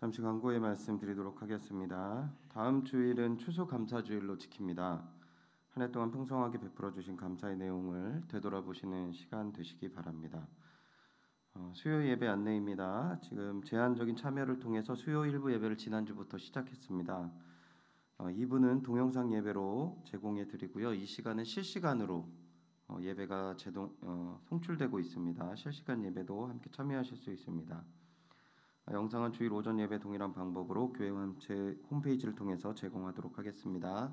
잠시 광고의 말씀 드리도록 하겠습니다. 다음 주일은 추수감사주일로 지킵니다. 한 해 동안 풍성하게 베풀어 주신 감사의 내용을 되돌아보시는 시간 되시기 바랍니다. 수요 예배 안내입니다. 지금 제한적인 참여를 통해서 수요 일부 예배를 지난주부터 시작했습니다. 2부는 동영상 예배로 제공해 드리고요. 이 시간은 실시간으로 예배가 송출되고 있습니다. 실시간 예배도 함께 참여하실 수 있습니다. 영상은 주일 오전 예배 동일한 방법으로 교회 전체 홈페이지를 통해서 제공하도록 하겠습니다.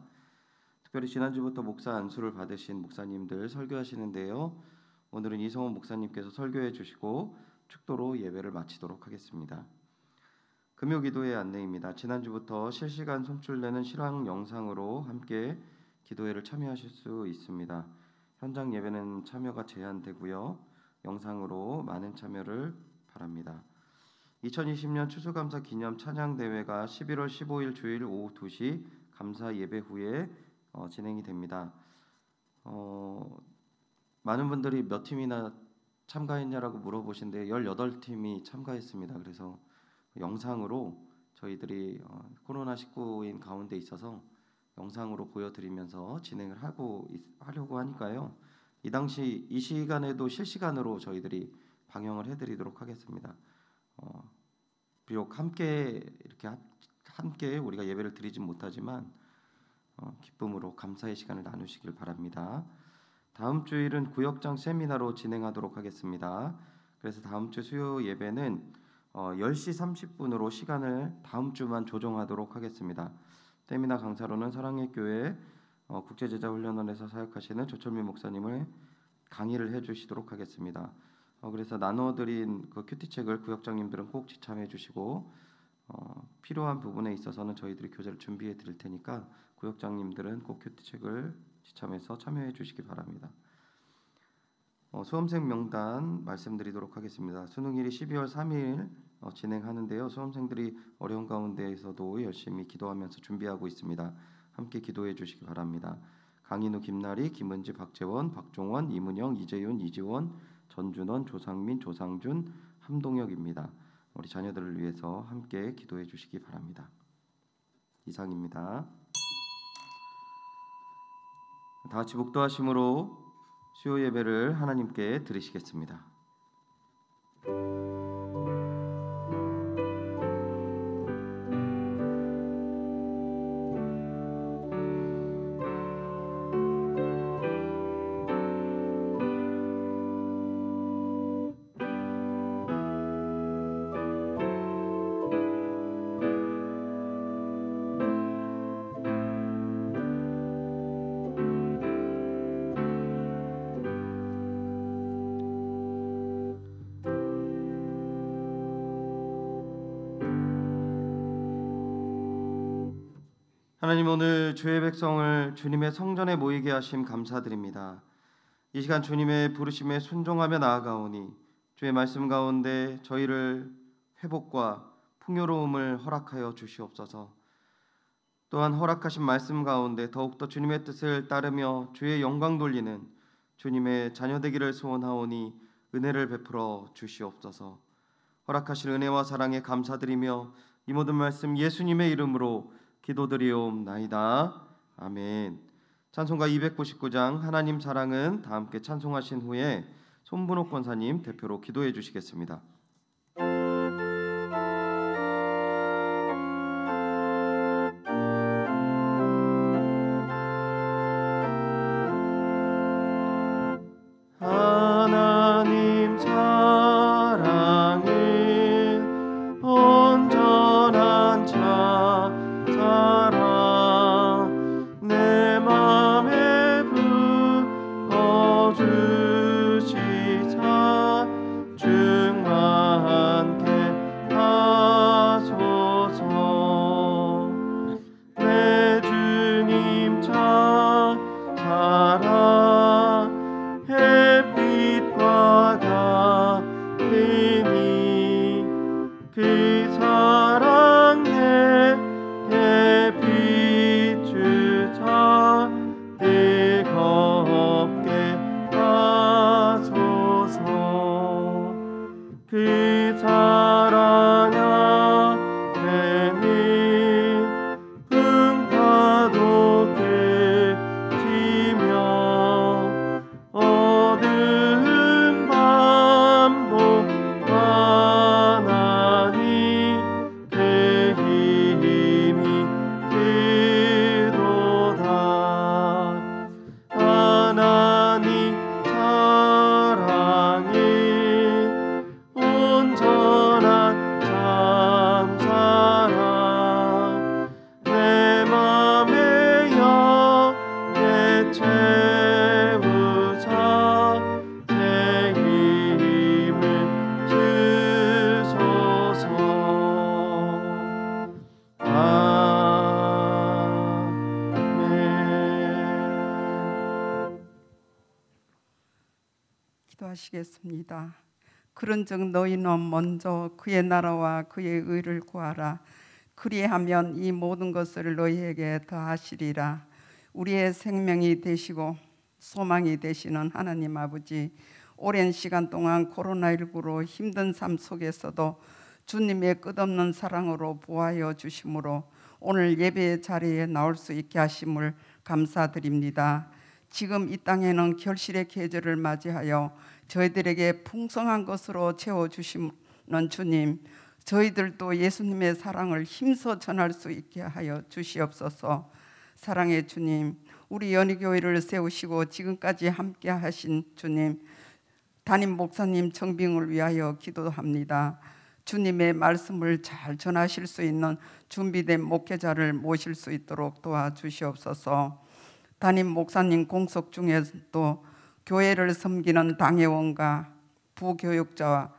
특별히 지난주부터 목사 안수를 받으신 목사님들 설교하시는데요. 오늘은 이성훈 목사님께서 설교해 주시고 축도로 예배를 마치도록 하겠습니다. 금요 기도의 안내입니다. 지난주부터 실시간 송출되는 실황 영상으로 함께 기도회를 참여하실 수 있습니다. 현장 예배는 참여가 제한되고요. 영상으로 많은 참여를 바랍니다. 2020년 추수감사 기념 찬양대회가 11월 15일 주일 오후 2시 감사 예배 후에 진행이 됩니다. 많은 분들이 몇 팀이나 참가했냐라고 물어보신데 18팀이 참가했습니다. 그래서 영상으로 저희들이 코로나19인 가운데 있어서 영상으로 보여드리면서 진행을 하려고 하니까요. 이 시간에도 실시간으로 저희들이 방영을 해드리도록 하겠습니다. 비록 함께 우리가 예배를 드리진 못하지만 기쁨으로 감사의 시간을 나누시길 바랍니다. 다음 주일은 구역장 세미나로 진행하도록 하겠습니다. 그래서 다음 주 수요 예배는 10시 30분으로 시간을 다음 주만 조정하도록 하겠습니다. 세미나 강사로는 사랑의 교회 국제제자훈련원에서 사역하시는 조철민 목사님을 강의를 해주시도록 하겠습니다. 그래서 나눠드린 그 큐티책을 구역장님들은 꼭 지참해 주시고 필요한 부분에 있어서는 저희들이 교재를 준비해 드릴 테니까 구역장님들은 꼭 큐티책을 지참해서 참여해 주시기 바랍니다. 수험생 명단 말씀드리도록 하겠습니다. 수능일이 12월 3일 진행하는데요. 수험생들이 어려운 가운데에서도 열심히 기도하면서 준비하고 있습니다. 함께 기도해 주시기 바랍니다. 강인우, 김나리, 김은지, 박재원, 박종원, 이문영, 이재윤, 이지원, 전준원, 조상민, 조상준, 함동혁입니다. 우리 자녀들을 위해서 함께 기도해 주시기 바랍니다. 이상입니다. 다 같이 묵도하심으로 수요 예배를 하나님께 드리시겠습니다. 하나님, 오늘 주의 백성을 주님의 성전에 모이게 하심 감사드립니다. 이 시간 주님의 부르심에 순종하며 나아가오니 주의 말씀 가운데 저희를 회복과 풍요로움을 허락하여 주시옵소서. 또한 허락하신 말씀 가운데 더욱더 주님의 뜻을 따르며 주의 영광 돌리는 주님의 자녀 되기를 소원하오니 은혜를 베풀어 주시옵소서. 허락하실 은혜와 사랑에 감사드리며 이 모든 말씀 예수님의 이름으로 기도드리옵나이다. 아멘. 찬송가 299장 하나님 사랑은 다 함께 찬송하신 후에 손분옥 권사님 대표로 기도해 주시겠습니다. 하나님 사랑은 온전한 내 맘에 부어주시사 충만 기도하시겠습니다. 그런즉 너희는 먼저 그의 나라와 그의 의를 구하라. 그리하면 이 모든 것을 너희에게 더하시리라. 우리의 생명이 되시고 소망이 되시는 하나님 아버지, 오랜 시간 동안 코로나19로 힘든 삶 속에서도 주님의 끝없는 사랑으로 보호하여 주심으로 오늘 예배 자리에 나올 수 있게 하심을 감사드립니다. 지금 이 땅에는 결실의 계절을 맞이하여 저희들에게 풍성한 것으로 채워주시는 주님, 저희들도 예수님의 사랑을 힘써 전할 수 있게 하여 주시옵소서. 사랑의 주님, 우리 연희교회를 세우시고 지금까지 함께 하신 주님, 담임 목사님 정빙을 위하여 기도합니다. 주님의 말씀을 잘 전하실 수 있는 준비된 목회자를 모실 수 있도록 도와주시옵소서. 담임 목사님 공석 중에도 교회를 섬기는 당회원과 부교육자들과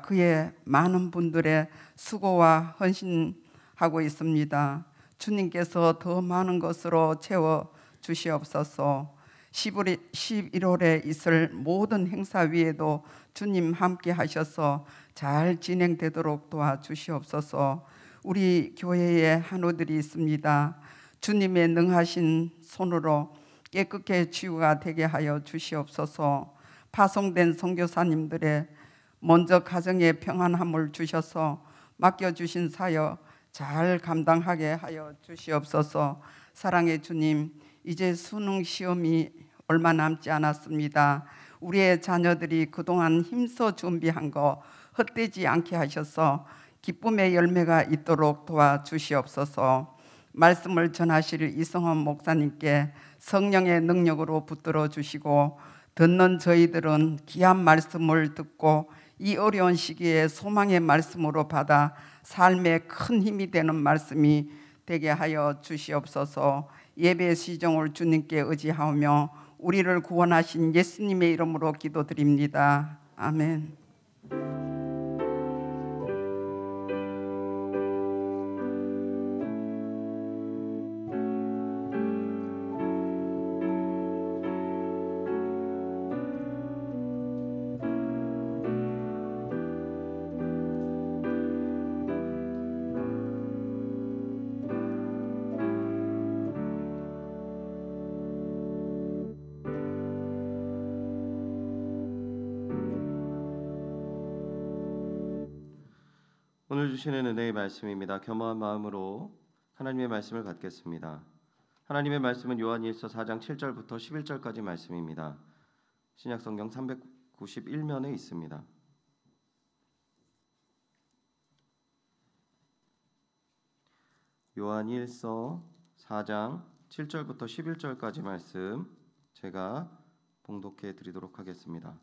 그의 많은 분들의 수고와 헌신하고 있습니다. 주님께서 더 많은 것으로 채워 주시옵소서. 11월에 있을 모든 행사 위에도 주님 함께 하셔서 잘 진행되도록 도와주시옵소서. 우리 교회에 한우들이 있습니다. 주님의 능하신 손으로 깨끗게 치유가 되게 하여 주시옵소서. 파송된 선교사님들의 먼저 가정에 평안함을 주셔서 맡겨주신 사역 잘 감당하게 하여 주시옵소서. 사랑의 주님, 이제 수능 시험이 얼마 남지 않았습니다. 우리의 자녀들이 그동안 힘써 준비한 거 헛되지 않게 하셔서 기쁨의 열매가 있도록 도와주시옵소서. 말씀을 전하실 이성원 목사님께 성령의 능력으로 붙들어 주시고 듣는 저희들은 귀한 말씀을 듣고 이 어려운 시기에 소망의 말씀으로 받아 삶에 큰 힘이 되는 말씀이 되게 하여 주시옵소서. 예배 시정을 주님께 의지하며 우리를 구원하신 예수님의 이름으로 기도드립니다. 아멘. 오늘 주시는 은혜의 말씀입니다. 겸허한 마음으로 하나님의 말씀을 받겠습니다. 하나님의 말씀은 요한일서 4장 7절부터 11절까지 말씀입니다. 신약성경 391면에 있습니다. 요한일서 4장 7절부터 11절까지 말씀 제가 봉독해 드리도록 하겠습니다.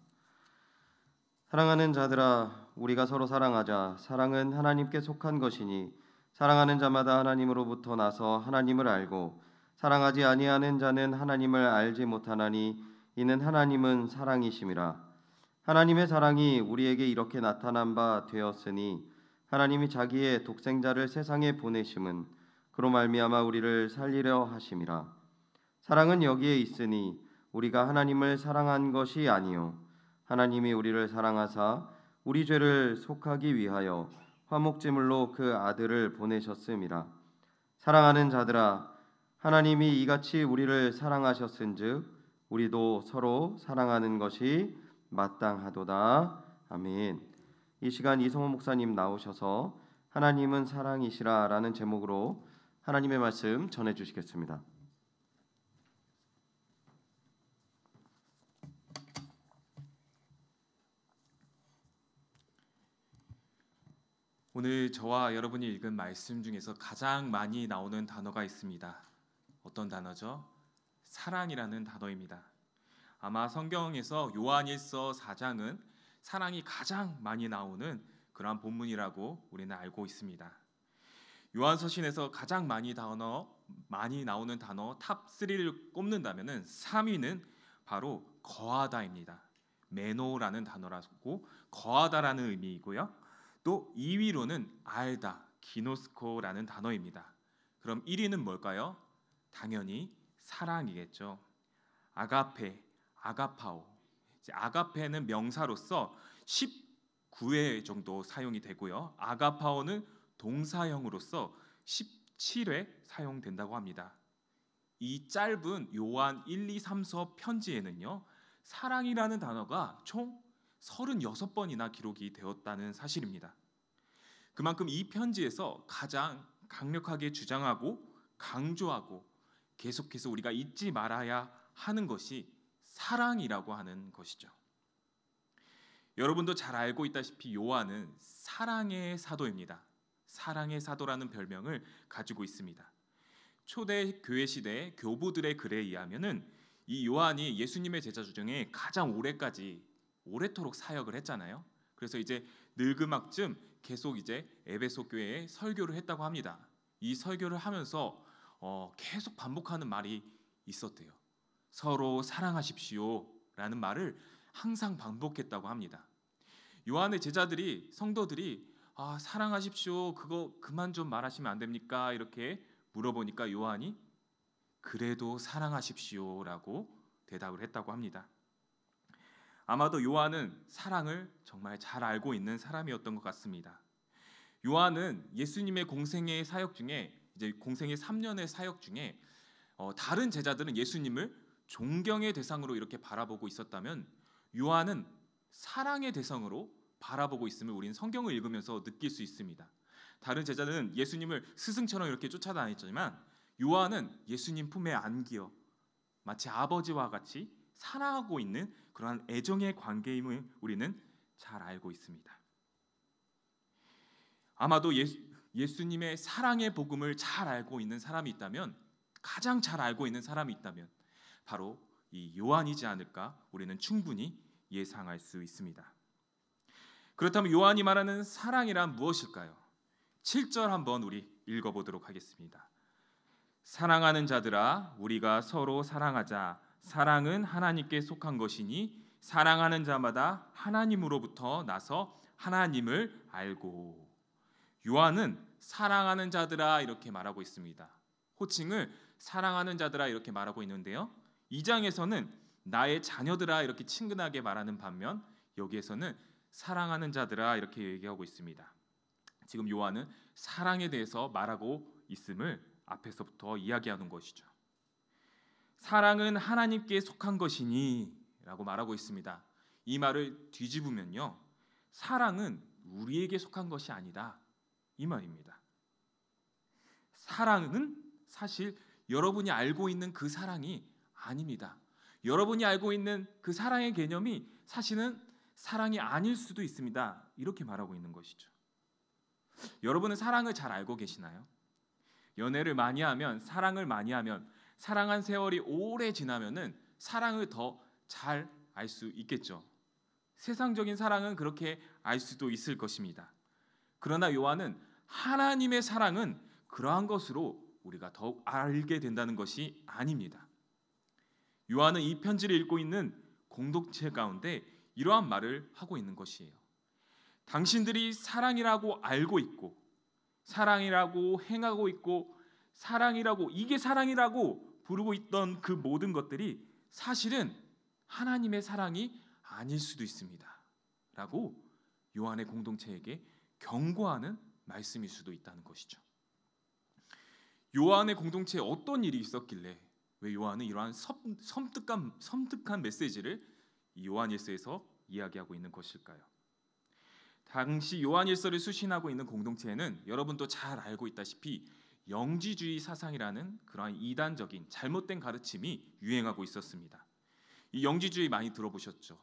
사랑하는 자들아, 우리가 서로 사랑하자. 사랑은 하나님께 속한 것이니 사랑하는 자마다 하나님으로부터 나서 하나님을 알고 사랑하지 아니하는 자는 하나님을 알지 못하나니 이는 하나님은 사랑이심이라. 하나님의 사랑이 우리에게 이렇게 나타난 바 되었으니 하나님이 자기의 독생자를 세상에 보내심은 그로 말미암아 우리를 살리려 하심이라. 사랑은 여기에 있으니 우리가 하나님을 사랑한 것이 아니요 하나님이 우리를 사랑하사 우리 죄를 속하기 위하여 화목제물로 그 아들을 보내셨음이라. 사랑하는 자들아, 하나님이 이같이 우리를 사랑하셨은즉 우리도 서로 사랑하는 것이 마땅하도다. 아멘. 이 시간 이성호 목사님 나오셔서 하나님은 사랑이시라 라는 제목으로 하나님의 말씀 전해주시겠습니다. 오늘 저와 여러분이 읽은 말씀 중에서 가장 많이 나오는 단어가 있습니다. 어떤 단어죠? 사랑이라는 단어입니다. 아마 성경에서 요한일서 4장은 사랑이 가장 많이 나오는 그러한 본문이라고 우리는 알고 있습니다. 요한서신에서 가장 많이 나오는 단어 탑 3를 꼽는다면 3위는 바로 거하다입니다. 메노라는 단어라고 거하다라는 의미이고요. 또 2위로는 알다, 기노스코라는 단어입니다. 그럼 1위는 뭘까요? 당연히 사랑이겠죠. 아가페, 아가파오. 아가페는 명사로서 19회 정도 사용이 되고요. 아가파오는 동사형으로서 17회 사용된다고 합니다. 이 짧은 요한 1, 2, 3서 편지에는요, 사랑이라는 단어가 총 36번이나 기록이 되었다는 사실입니다. 그만큼 이 편지에서 가장 강력하게 주장하고 강조하고 계속해서 우리가 잊지 말아야 하는 것이 사랑이라고 하는 것이죠. 여러분도 잘 알고 있다시피 요한은 사랑의 사도입니다. 사랑의 사도라는 별명을 가지고 있습니다. 초대 교회 시대 교부들의 글에 의하면은 이 요한이 예수님의 제자 중에 가장 오래토록 사역을 했잖아요. 그래서 이제 늙음악쯤 계속 이제 에베소 교회에 설교를 했다고 합니다. 이 설교를 하면서 계속 반복하는 말이 있었대요. 서로 사랑하십시오라는 말을 항상 반복했다고 합니다. 요한의 제자들이, 성도들이 사랑하십시오, 그거 그만 좀 말하시면 안 됩니까? 이렇게 물어보니까 요한이 그래도 사랑하십시오라고 대답을 했다고 합니다. 아마도 요한은 사랑을 정말 잘 알고 있는 사람이었던 것 같습니다. 요한은 예수님의 공생의 사역 중에, 이제 공생의 3년의 사역 중에 다른 제자들은 예수님을 존경의 대상으로 이렇게 바라보고 있었다면 요한은 사랑의 대상으로 바라보고 있음을 우리는 성경을 읽으면서 느낄 수 있습니다. 다른 제자들은 예수님을 스승처럼 이렇게 쫓아다녔지만 요한은 예수님 품에 안기어 마치 아버지와 같이 사랑하고 있는 그러한 애정의 관계임을 우리는 잘 알고 있습니다. 아마도 예수님의 사랑의 복음을 잘 알고 있는 사람이 있다면, 가장 잘 알고 있는 사람이 있다면 바로 이 요한이지 않을까 우리는 충분히 예상할 수 있습니다. 그렇다면 요한이 말하는 사랑이란 무엇일까요? 7절 한번 우리 읽어보도록 하겠습니다. 사랑하는 자들아, 우리가 서로 사랑하자. 사랑은 하나님께 속한 것이니 사랑하는 자마다 하나님으로부터 나서 하나님을 알고. 요한은 사랑하는 자들아 이렇게 말하고 있습니다. 호칭을 사랑하는 자들아 이렇게 말하고 있는데요, 2장에서는 나의 자녀들아 이렇게 친근하게 말하는 반면 여기에서는 사랑하는 자들아 이렇게 얘기하고 있습니다. 지금 요한은 사랑에 대해서 말하고 있음을 앞에서부터 이야기하는 것이죠. 사랑은 하나님께 속한 것이니 라고 말하고 있습니다. 이 말을 뒤집으면요, 사랑은 우리에게 속한 것이 아니다 이 말입니다. 사랑은 사실 여러분이 알고 있는 그 사랑이 아닙니다. 여러분이 알고 있는 그 사랑의 개념이 사실은 사랑이 아닐 수도 있습니다. 이렇게 말하고 있는 것이죠. 여러분은 사랑을 잘 알고 계시나요? 연애를 많이 하면, 사랑을 많이 하면, 사랑한 세월이 오래 지나면은 사랑을 더 잘 알 수 있겠죠. 세상적인 사랑은 그렇게 알 수도 있을 것입니다. 그러나 요한은 하나님의 사랑은 그러한 것으로 우리가 더욱 알게 된다는 것이 아닙니다. 요한은 이 편지를 읽고 있는 공동체 가운데 이러한 말을 하고 있는 것이에요. 당신들이 사랑이라고 알고 있고, 사랑이라고 행하고 있고, 사랑이라고, 이게 사랑이라고 부르고 있던 그 모든 것들이 사실은 하나님의 사랑이 아닐 수도 있습니다 라고 요한의 공동체에게 경고하는 말씀일 수도 있다는 것이죠. 요한의 공동체에 어떤 일이 있었길래 왜 요한은 이러한 섬뜩한 메시지를 이 요한일서에서 이야기하고 있는 것일까요? 당시 요한일서를 수신하고 있는 공동체에는 여러분도 잘 알고 있다시피 영지주의 사상이라는 그러한 이단적인 잘못된 가르침이 유행하고 있었습니다. 이 영지주의 많이 들어보셨죠?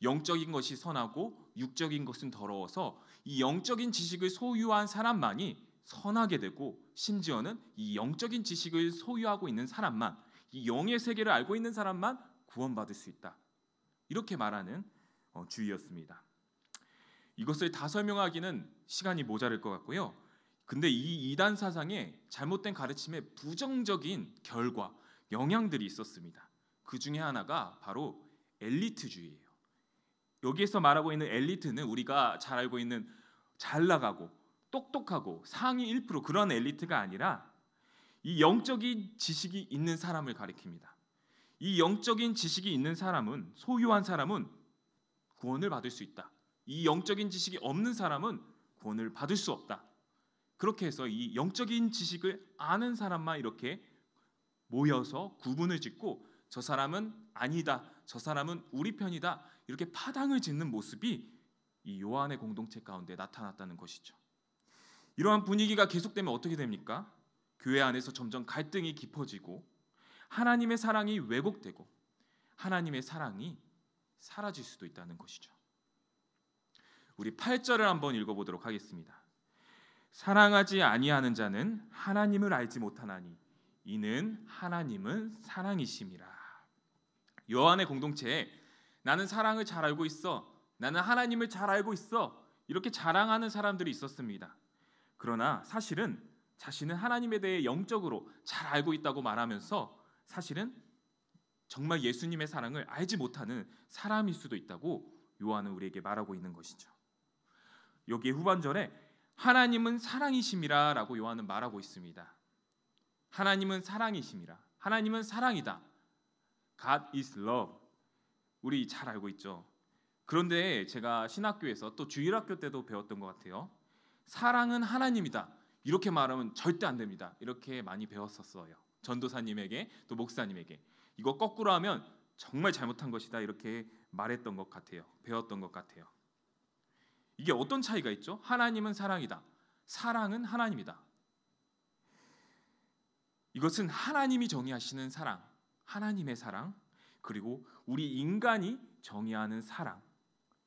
영적인 것이 선하고 육적인 것은 더러워서 이 영적인 지식을 소유한 사람만이 선하게 되고, 심지어는 이 영적인 지식을 소유하고 있는 사람만, 이 영의 세계를 알고 있는 사람만 구원받을 수 있다, 이렇게 말하는 주의였습니다. 이것을 다 설명하기는 시간이 모자랄 것 같고요. 근데 이 이단 사상의 잘못된 가르침에 부정적인 결과, 영향들이 있었습니다. 그 중에 하나가 바로 엘리트주의예요. 여기에서 말하고 있는 엘리트는 우리가 잘 알고 있는 잘 나가고 똑똑하고 상위 1% 그런 엘리트가 아니라 이 영적인 지식이 있는 사람을 가리킵니다. 이 영적인 지식이 있는 사람은, 소유한 사람은 구원을 받을 수 있다. 이 영적인 지식이 없는 사람은 구원을 받을 수 없다. 그렇게 해서 이 영적인 지식을 아는 사람만 이렇게 모여서 구분을 짓고 저 사람은 아니다, 저 사람은 우리 편이다, 이렇게 파당을 짓는 모습이 이 요한의 공동체 가운데 나타났다는 것이죠. 이러한 분위기가 계속되면 어떻게 됩니까? 교회 안에서 점점 갈등이 깊어지고 하나님의 사랑이 왜곡되고 하나님의 사랑이 사라질 수도 있다는 것이죠. 우리 8절을 한번 읽어보도록 하겠습니다. 사랑하지 아니하는 자는 하나님을 알지 못하나니 이는 하나님은 사랑이심이라. 요한의 공동체에 나는 사랑을 잘 알고 있어, 나는 하나님을 잘 알고 있어, 이렇게 자랑하는 사람들이 있었습니다. 그러나 사실은 자신은 하나님에 대해 영적으로 잘 알고 있다고 말하면서 사실은 정말 예수님의 사랑을 알지 못하는 사람일 수도 있다고 요한은 우리에게 말하고 있는 것이죠. 여기 후반절에 하나님은 사랑이심이라 라고 요한은 말하고 있습니다. 하나님은 사랑이심이라. 하나님은 사랑이다. God is love. 우리 잘 알고 있죠. 그런데 제가 신학교에서 또 주일학교 때도 배웠던 것 같아요. 사랑은 하나님이다. 이렇게 말하면 절대 안 됩니다. 이렇게 많이 배웠었어요. 전도사님에게 또 목사님에게. 이거 거꾸로 하면 정말 잘못한 것이다. 이렇게 말했던 것 같아요. 배웠던 것 같아요. 이게 어떤 차이가 있죠? 하나님은 사랑이다. 사랑은 하나님이다. 이것은 하나님이 정의하시는 사랑, 하나님의 사랑, 그리고 우리 인간이 정의하는 사랑,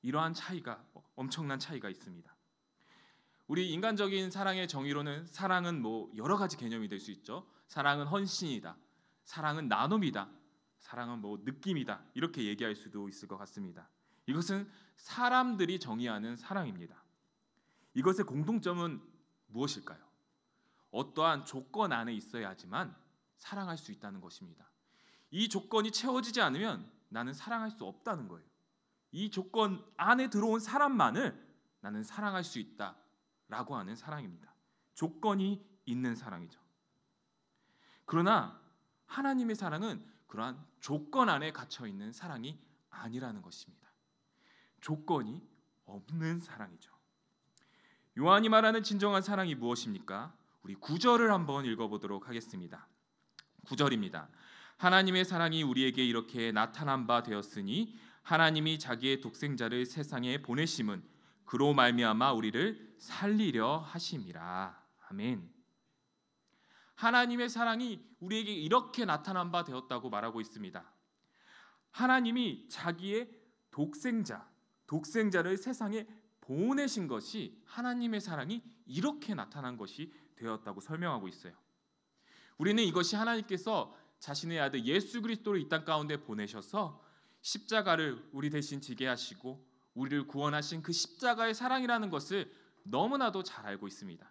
이러한 차이가, 엄청난 차이가 있습니다. 우리 인간적인 사랑의 정의로는 사랑은 여러 가지 개념이 될 수 있죠. 사랑은 헌신이다, 사랑은 나눔이다, 사랑은 느낌이다, 이렇게 얘기할 수도 있을 것 같습니다. 이것은 사람들이 정의하는 사랑입니다. 이것의 공통점은 무엇일까요? 어떠한 조건 안에 있어야지만 사랑할 수 있다는 것입니다. 이 조건이 채워지지 않으면 나는 사랑할 수 없다는 거예요. 이 조건 안에 들어온 사람만을 나는 사랑할 수 있다라고 하는 사랑입니다. 조건이 있는 사랑이죠. 그러나 하나님의 사랑은 그러한 조건 안에 갇혀 있는 사랑이 아니라는 것입니다. 조건이 없는 사랑이죠. 요한이 말하는 진정한 사랑이 무엇입니까? 우리 9절을 한번 읽어보도록 하겠습니다. 9절입니다. 하나님의 사랑이 우리에게 이렇게 나타난 바 되었으니 하나님이 자기의 독생자를 세상에 보내심은 그로 말미암아 우리를 살리려 하심이라. 아멘. 하나님의 사랑이 우리에게 이렇게 나타난 바 되었다고 말하고 있습니다. 하나님이 자기의 독생자를 세상에 보내신 것이 하나님의 사랑이 이렇게 나타난 것이 되었다고 설명하고 있어요. 우리는 이것이 하나님께서 자신의 아들 예수 그리스도를 이 땅 가운데 보내셔서 십자가를 우리 대신 지게 하시고 우리를 구원하신 그 십자가의 사랑이라는 것을 너무나도 잘 알고 있습니다.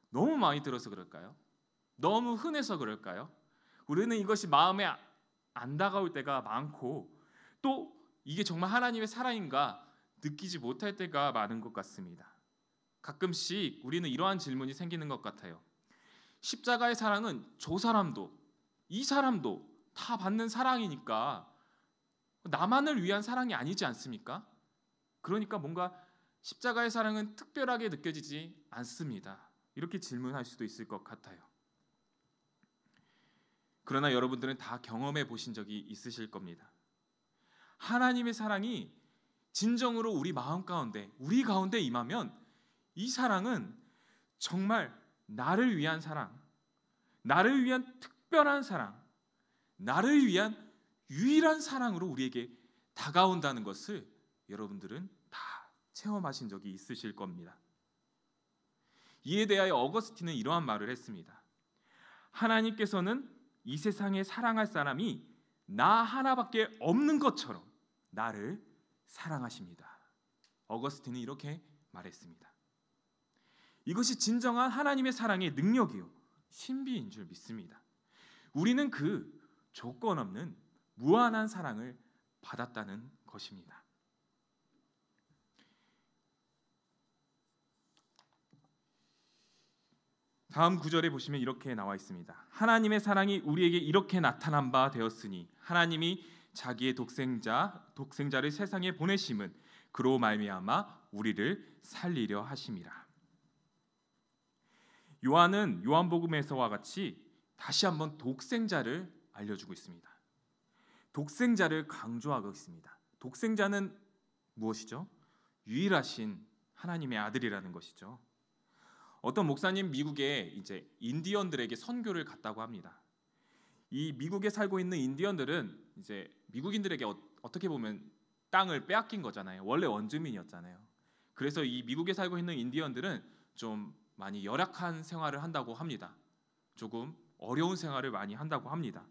너무 많이 들어서 그럴까요? 너무 흔해서 그럴까요? 우리는 이것이 마음에 안 다가올 때가 많고 또 이게 정말 하나님의 사랑인가 느끼지 못할 때가 많은 것 같습니다. 가끔씩 우리는 이러한 질문이 생기는 것 같아요. 십자가의 사랑은 저 사람도 이 사람도 다 받는 사랑이니까 나만을 위한 사랑이 아니지 않습니까? 그러니까 뭔가 십자가의 사랑은 특별하게 느껴지지 않습니다. 이렇게 질문할 수도 있을 것 같아요. 그러나 여러분들은 다 경험해 보신 적이 있으실 겁니다. 하나님의 사랑이 진정으로 우리 마음 가운데, 우리 가운데 임하면 이 사랑은 정말 나를 위한 사랑, 나를 위한 특별한 사랑, 나를 위한 유일한 사랑으로 우리에게 다가온다는 것을 여러분들은 다 체험하신 적이 있으실 겁니다. 이에 대하여 어거스틴은 이러한 말을 했습니다. 하나님께서는 이 세상에 사랑할 사람이 나 하나밖에 없는 것처럼 나를 사랑하십니다. 어거스틴은 이렇게 말했습니다. 이것이 진정한 하나님의 사랑의 능력이요 신비인 줄 믿습니다. 우리는 그 조건 없는 무한한 사랑을 받았다는 것입니다. 다음 구절에 보시면 이렇게 나와 있습니다. 하나님의 사랑이 우리에게 이렇게 나타난 바 되었으니 하나님이 자기의 독생자를 세상에 보내심은 그로 말미암아 우리를 살리려 하심이라. 요한은 요한복음에서와 같이 다시 한번 독생자를 알려주고 있습니다. 독생자를 강조하고 있습니다. 독생자는 무엇이죠? 유일하신 하나님의 아들이라는 것이죠. 어떤 목사님 미국에 이제 인디언들에게 선교를 갔다고 합니다. 이 미국에 살고 있는 인디언들은 이제 미국인들에게 어떻게 보면 땅을 빼앗긴 거잖아요. 원래 원주민이었잖아요. 그래서 이 미국에 살고 있는 인디언들은 좀 많이 열악한 생활을 한다고 합니다. 조금 어려운 생활을 많이 한다고 합니다.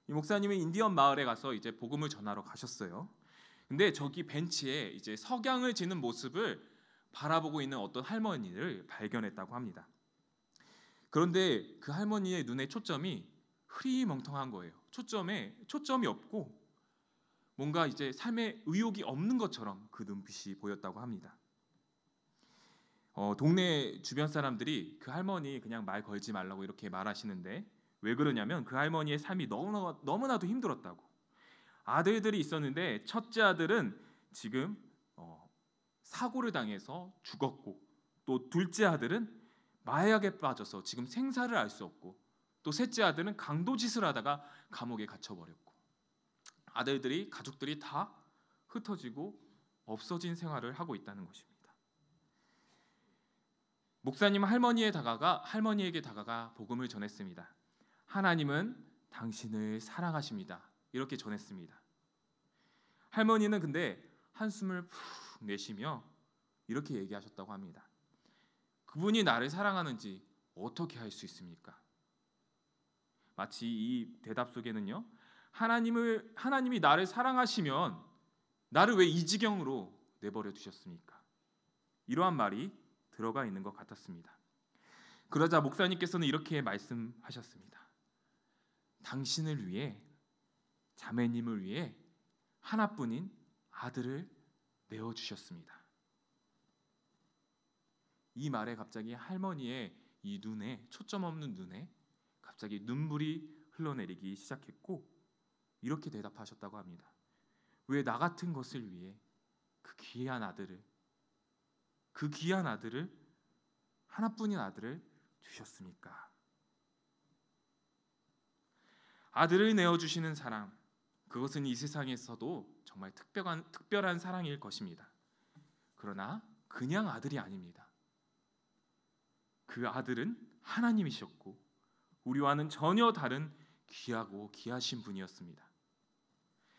이 목사님은 인디언 마을에 가서 이제 복음을 전하러 가셨어요. 근데 저기 벤치에 이제 석양을 지는 모습을 바라보고 있는 어떤 할머니를 발견했다고 합니다. 그런데 그 할머니의 눈의 초점이 흐리멍텅한 거예요. 초점이 없고 뭔가 이제 삶에 의욕이 없는 것처럼 그 눈빛이 보였다고 합니다. 동네 주변 사람들이 그 할머니 그냥 말 걸지 말라고 이렇게 말하시는데 왜 그러냐면 그 할머니의 삶이 너무나도 힘들었다고. 아들들이 있었는데 첫째 아들은 지금 사고를 당해서 죽었고, 또 둘째 아들은 마약에 빠져서 지금 생사를 알 수 없고, 또 셋째 아들은 강도짓을 하다가 감옥에 갇혀버렸고, 가족들이 다 흩어지고 없어진 생활을 하고 있다는 것입니다. 목사님은 할머니에게 다가가 복음을 전했습니다. 하나님은 당신을 사랑하십니다. 이렇게 전했습니다. 할머니는 근데 한숨을 푹 내쉬며 이렇게 얘기하셨다고 합니다. 그분이 나를 사랑하는지 어떻게 알 수 있습니까? 마치 이 대답 속에는요, 하나님이 나를 사랑하시면 나를 왜 이 지경으로 내버려 두셨습니까? 이러한 말이 들어가 있는 것 같았습니다. 그러자 목사님께서는 이렇게 말씀하셨습니다. 당신을 위해, 자매님을 위해 하나뿐인 아들을 내어주셨습니다. 이 말에 갑자기 할머니의 이 눈에, 초점 없는 눈에 갑자기 눈물이 흘러내리기 시작했고 이렇게 대답하셨다고 합니다. 왜 나 같은 것을 위해 그 귀한 아들을, 하나뿐인 아들을 주셨습니까? 아들을 내어주시는 사랑, 그것은 이 세상에서도 정말 특별한 사랑일 것입니다. 그러나 그냥 아들이 아닙니다. 그 아들은 하나님이셨고 우리와는 전혀 다른 귀하고 귀하신 분이었습니다.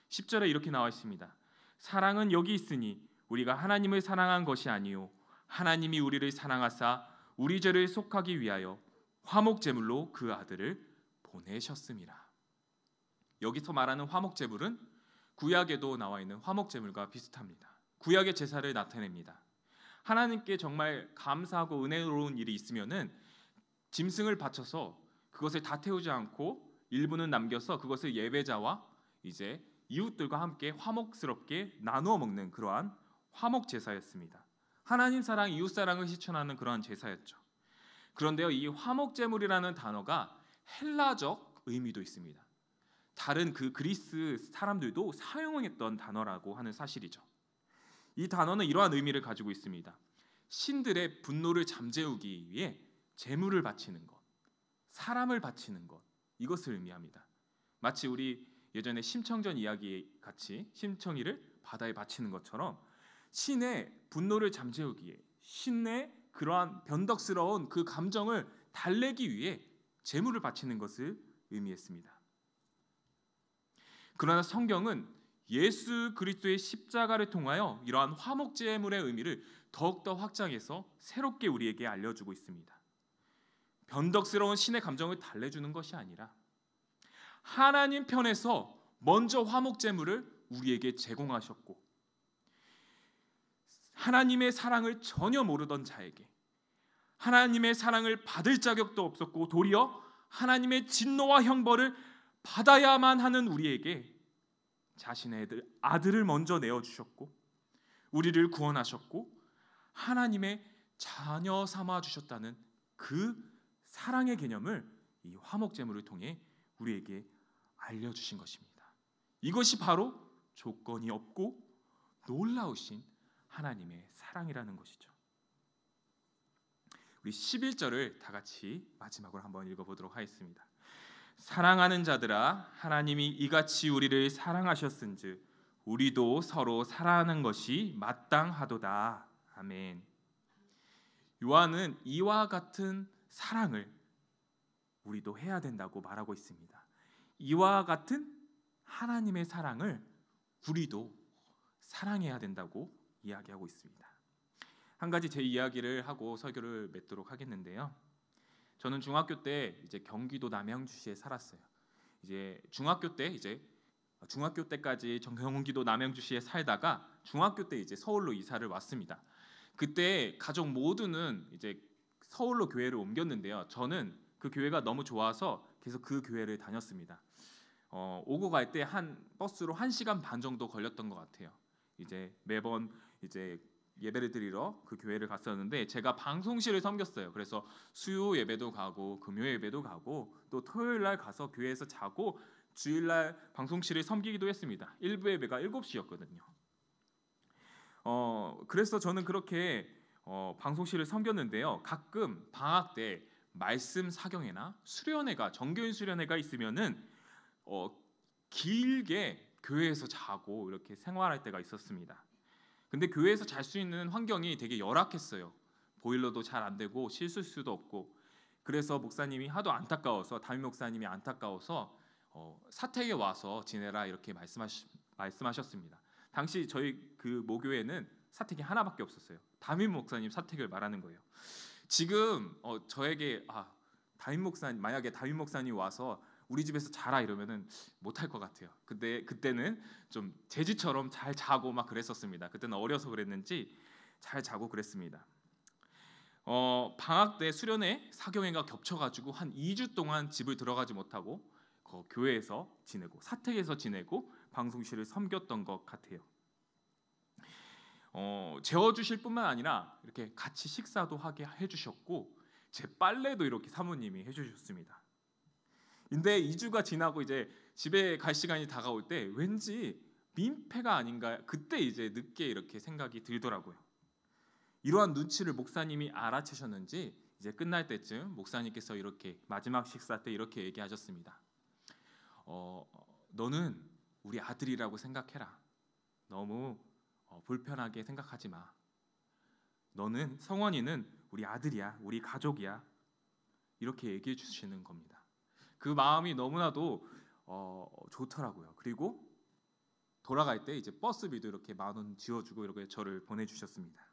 10절에 이렇게 나와 있습니다. 사랑은 여기 있으니 우리가 하나님을 사랑한 것이 아니요 하나님이 우리를 사랑하사 우리 죄를 속하기 위하여 화목제물로 그 아들을 보내셨음이라. 여기서 말하는 화목제물은 구약에도 나와 있는 화목제물과 비슷합니다. 구약의 제사를 나타냅니다. 하나님께 정말 감사하고 은혜로운 일이 있으면은 짐승을 바쳐서 그것을 다 태우지 않고 일부는 남겨서 그것을 예배자와 이제 이웃들과 함께 화목스럽게 나누어 먹는 그러한 화목 제사였습니다. 하나님 사랑, 이웃 사랑을 실천하는 그러한 제사였죠. 그런데요, 이 화목제물이라는 단어가 헬라적 의미도 있습니다. 다른 그 그리스 사람들도 사용했던 단어라고 하는 사실이죠. 이 단어는 이러한 의미를 가지고 있습니다. 신들의 분노를 잠재우기 위해 제물을 바치는 것, 사람을 바치는 것, 이것을 의미합니다. 마치 우리 예전에 심청전 이야기 같이 심청이를 바다에 바치는 것처럼 신의 분노를 잠재우기 위해, 신의 그러한 변덕스러운 그 감정을 달래기 위해 제물을 바치는 것을 의미했습니다. 그러나 성경은 예수 그리스도의 십자가를 통하여 이러한 화목제물의 의미를 더욱더 확장해서 새롭게 우리에게 알려주고 있습니다. 변덕스러운 신의 감정을 달래주는 것이 아니라 하나님 편에서 먼저 화목제물을 우리에게 제공하셨고, 하나님의 사랑을 전혀 모르던 자에게, 하나님의 사랑을 받을 자격도 없었고 도리어 하나님의 진노와 형벌을 받아야만 하는 우리에게 자신의 아들을 먼저 내어주셨고 우리를 구원하셨고 하나님의 자녀 삼아 주셨다는 그 사랑의 개념을 이 화목제물을 통해 우리에게 알려주신 것입니다. 이것이 바로 조건이 없고 놀라우신 하나님의 사랑이라는 것이죠. 우리 11절을 다 같이 마지막으로 한번 읽어보도록 하겠습니다. 사랑하는 자들아, 하나님이 이같이 우리를 사랑하셨은즉 우리도 서로 사랑하는 것이 마땅하도다. 아멘. 요한은 이와 같은 사랑을 우리도 해야 된다고 말하고 있습니다. 이와 같은 하나님의 사랑을 우리도 사랑해야 된다고 이야기하고 있습니다. 한 가지 제 이야기를 하고 설교를 맺도록 하겠는데요. 저는 중학교 때 이제 경기도 남양주시에 살았어요. 이제 중학교 때까지 경기도 남양주시에 살다가 중학교 때 이제 서울로 이사를 왔습니다. 그때 가족 모두는 이제 서울로 교회를 옮겼는데요. 저는 그 교회가 너무 좋아서 계속 그 교회를 다녔습니다. 오고 갈 때 한 버스로 1시간 반 정도 걸렸던 것 같아요. 이제 매번 이제 예배를 드리러 그 교회를 갔었는데 제가 방송실을 섬겼어요. 그래서 수요 예배도 가고 금요 예배도 가고 또 토요일 날 가서 교회에서 자고 주일 날 방송실을 섬기기도 했습니다. 1부 예배가 7시였거든요. 그래서 저는 그렇게 방송실을 섬겼는데요. 가끔 방학 때 말씀 사경회나 수련회가 정교인 수련회가 있으면은 길게 교회에서 자고 이렇게 생활할 때가 있었습니다. 근데 교회에서 잘 수 있는 환경이 되게 열악했어요. 보일러도 잘 안 되고 씻을 수도 없고. 그래서 목사님이 하도 안타까워서 담임 목사님이 안타까워서 사택에 와서 지내라 이렇게 말씀하셨습니다. 당시 저희 그 모교회는 사택이 하나밖에 없었어요. 담임 목사님 사택을 말하는 거예요. 지금 저에게 담임 목사님 만약에 담임 목사님 와서 우리 집에서 자라 이러면은 못할 것 같아요. 근데 그때는 좀 제주처럼 잘 자고 막 그랬었습니다. 그때는 어려서 그랬는지 잘 자고 그랬습니다. 방학 때 수련회 사경회가 겹쳐가지고 한 2주 동안 집을 들어가지 못하고 교회에서 지내고 사택에서 지내고 방송실을 섬겼던 것 같아요. 재워주실 뿐만 아니라 이렇게 같이 식사도 하게 해주셨고 제 빨래도 이렇게 사모님이 해주셨습니다. 근데 2주가 지나고 이제 집에 갈 시간이 다가올 때 왠지 민폐가 아닌가 그때 이제 늦게 이렇게 생각이 들더라고요. 이러한 눈치를 목사님이 알아채셨는지 이제 끝날 때쯤 목사님께서 이렇게 마지막 식사 때 이렇게 얘기하셨습니다. 너는 우리 아들이라고 생각해라. 너무 불편하게 생각하지 마. 너는 성원이는 우리 아들이야. 우리 가족이야. 이렇게 얘기해 주시는 겁니다. 그 마음이 너무나도 좋더라고요. 그리고 돌아갈 때 이제 버스비도 이렇게 10,000원 지어주고 이렇게 저를 보내주셨습니다.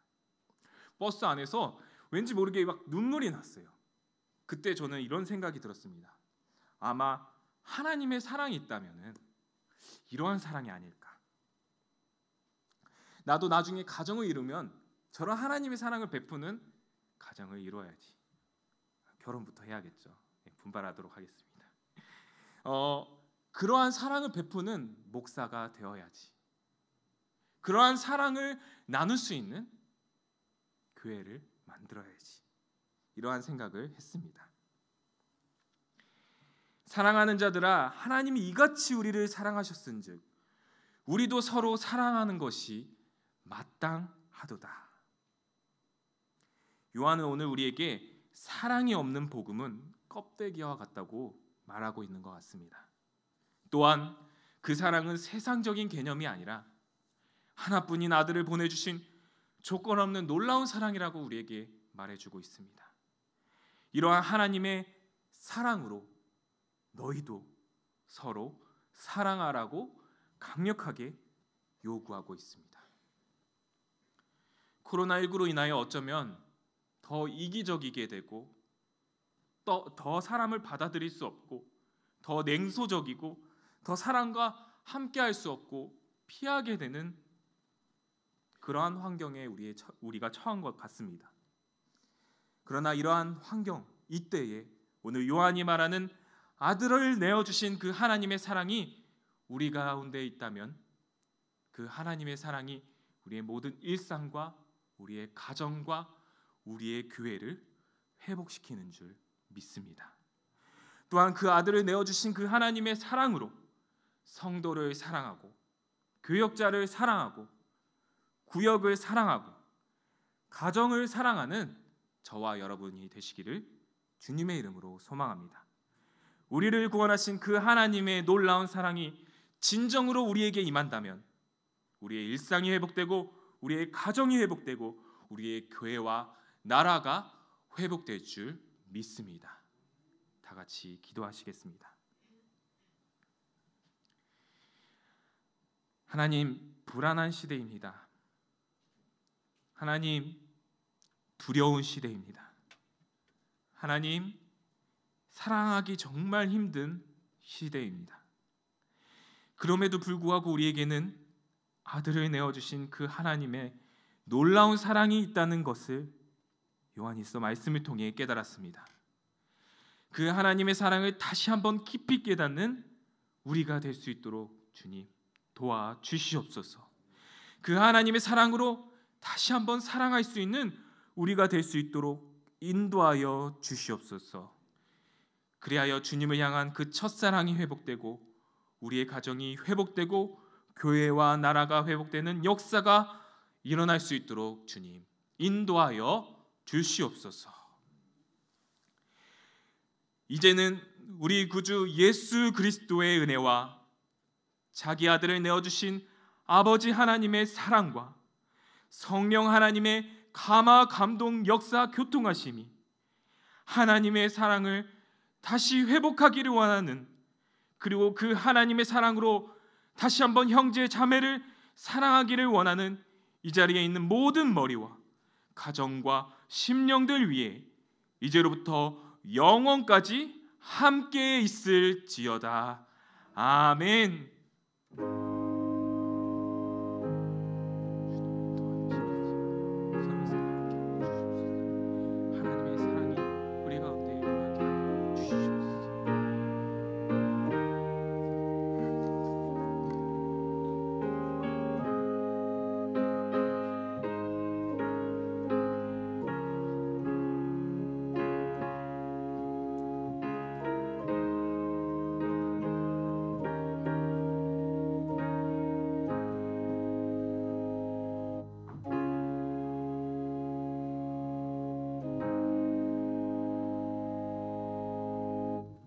버스 안에서 왠지 모르게 막 눈물이 났어요. 그때 저는 이런 생각이 들었습니다. 아마 하나님의 사랑이 있다면은 이러한 사랑이 아닐까. 나도 나중에 가정을 이루면 저런 하나님의 사랑을 베푸는 가정을 이루어야지. 결혼부터 해야겠죠. 분발하도록 하겠습니다. 그러한 사랑을 베푸는 목사가 되어야지. 그러한 사랑을 나눌 수 있는 교회를 만들어야지. 이러한 생각을 했습니다. 사랑하는 자들아, 하나님이 이같이 우리를 사랑하셨은즉 우리도 서로 사랑하는 것이 마땅하도다. 요한은 오늘 우리에게 사랑이 없는 복음은 껍데기와 같다고 말하고 있는 것 같습니다. 또한 그 사랑은 세상적인 개념이 아니라 하나뿐인 아들을 보내주신 조건 없는 놀라운 사랑이라고 우리에게 말해주고 있습니다. 이러한 하나님의 사랑으로 너희도 서로 사랑하라고 강력하게 요구하고 있습니다. 코로나19로 인하여 어쩌면 더 이기적이게 되고 더 사람을 받아들일 수 없고 더 냉소적이고 더 사람과 함께할 수 없고 피하게 되는 그러한 환경에 우리가 처한 것 같습니다. 그러나 이러한 환경 이때에 오늘 요한이 말하는 아들을 내어주신 그 하나님의 사랑이 우리 가운데 있다면 그 하나님의 사랑이 우리의 모든 일상과 우리의 가정과 우리의 교회를 회복시키는 줄 믿습니다. 또한 그 아들을 내어주신 그 하나님의 사랑으로 성도를 사랑하고 교역자를 사랑하고 구역을 사랑하고 가정을 사랑하는 저와 여러분이 되시기를 주님의 이름으로 소망합니다. 우리를 구원하신 그 하나님의 놀라운 사랑이 진정으로 우리에게 임한다면 우리의 일상이 회복되고 우리의 가정이 회복되고 우리의 교회와 나라가 회복될 줄 믿습니다. 다 같이 기도하시겠습니다. 하나님, 불안한 시대입니다. 하나님, 두려운 시대입니다. 하나님, 사랑하기 정말 힘든 시대입니다. 그럼에도 불구하고 우리에게는 아들을 내어주신 그 하나님의 놀라운 사랑이 있다는 것을 요한일서 말씀을 통해 깨달았습니다. 그 하나님의 사랑을 다시 한번 깊이 깨닫는 우리가 될 수 있도록 주님 도와주시옵소서. 그 하나님의 사랑으로 다시 한번 사랑할 수 있는 우리가 될 수 있도록 인도하여 주시옵소서. 그리하여 주님을 향한 그 첫사랑이 회복되고 우리의 가정이 회복되고 교회와 나라가 회복되는 역사가 일어날 수 있도록 주님 인도하여 주시옵소서. 이제는 우리 구주 예수 그리스도의 은혜와 자기 아들을 내어주신 아버지 하나님의 사랑과 성령 하나님의 감화 감동 역사 교통하심이 하나님의 사랑을 다시 회복하기를 원하는, 그리고 그 하나님의 사랑으로 다시 한번 형제 자매를 사랑하기를 원하는 이 자리에 있는 모든 머리와 가정과 심령들 위해 이제로부터 영원까지 함께 있을지어다. 아멘.